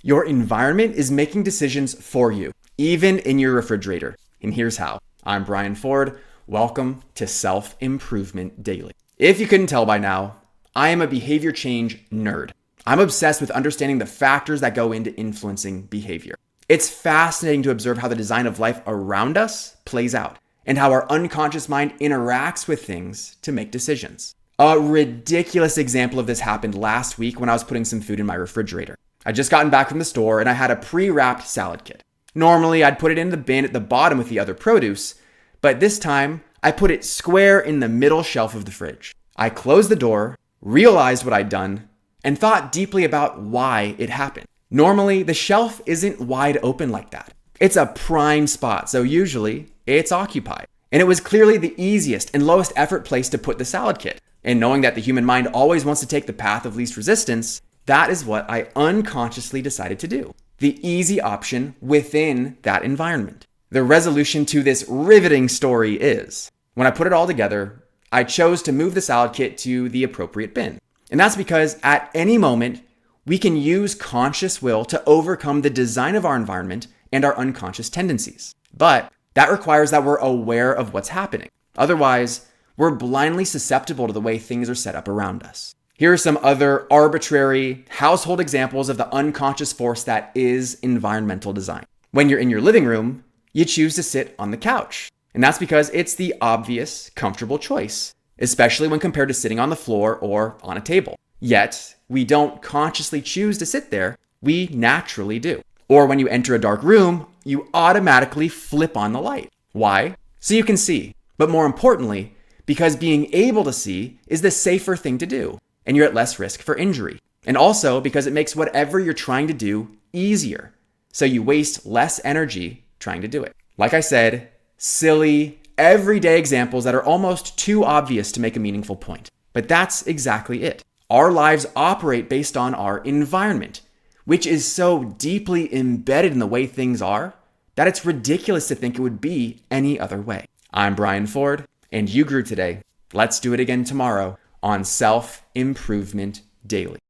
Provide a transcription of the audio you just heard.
Your environment is making decisions for you, even in your refrigerator. And here's how. I'm Brian Ford. Welcome to Self-Improvement Daily. If you couldn't tell by now, I am a behavior change nerd. I'm obsessed with understanding the factors that go into influencing behavior. It's fascinating to observe how the design of life around us plays out and how our unconscious mind interacts with things to make decisions. A ridiculous example of this happened last week when I was putting some food in my refrigerator. I'd just gotten back from the store and I had a pre-wrapped salad kit. Normally, I'd put it in the bin at the bottom with the other produce, but this time I put it square in the middle shelf of the fridge. I closed the door, realized what I'd done, and thought deeply about why it happened. Normally, the shelf isn't wide open like that. It's a prime spot, so usually it's occupied. And it was clearly the easiest and lowest effort place to put the salad kit. And knowing that the human mind always wants to take the path of least resistance, that is what I unconsciously decided to do. The easy option within that environment. The resolution to this riveting story is, when I put it all together, I chose to move the salad kit to the appropriate bin. And that's because at any moment, we can use conscious will to overcome the design of our environment and our unconscious tendencies. But that requires that we're aware of what's happening. Otherwise, we're blindly susceptible to the way things are set up around us. Here are some other arbitrary household examples of the unconscious force that is environmental design. When you're in your living room, you choose to sit on the couch. And that's because it's the obvious, comfortable choice, especially when compared to sitting on the floor or on a table. Yet, we don't consciously choose to sit there, we naturally do. Or when you enter a dark room, you automatically flip on the light. Why? So you can see. But more importantly, because being able to see is the safer thing to do, and you're at less risk for injury. And also because it makes whatever you're trying to do easier, so you waste less energy trying to do it. Like I said, silly, everyday examples that are almost too obvious to make a meaningful point. But that's exactly it. Our lives operate based on our environment, which is so deeply embedded in the way things are that it's ridiculous to think it would be any other way. I'm Brian Ford, and you grew today. Let's do it again tomorrow on Self-Improvement Daily.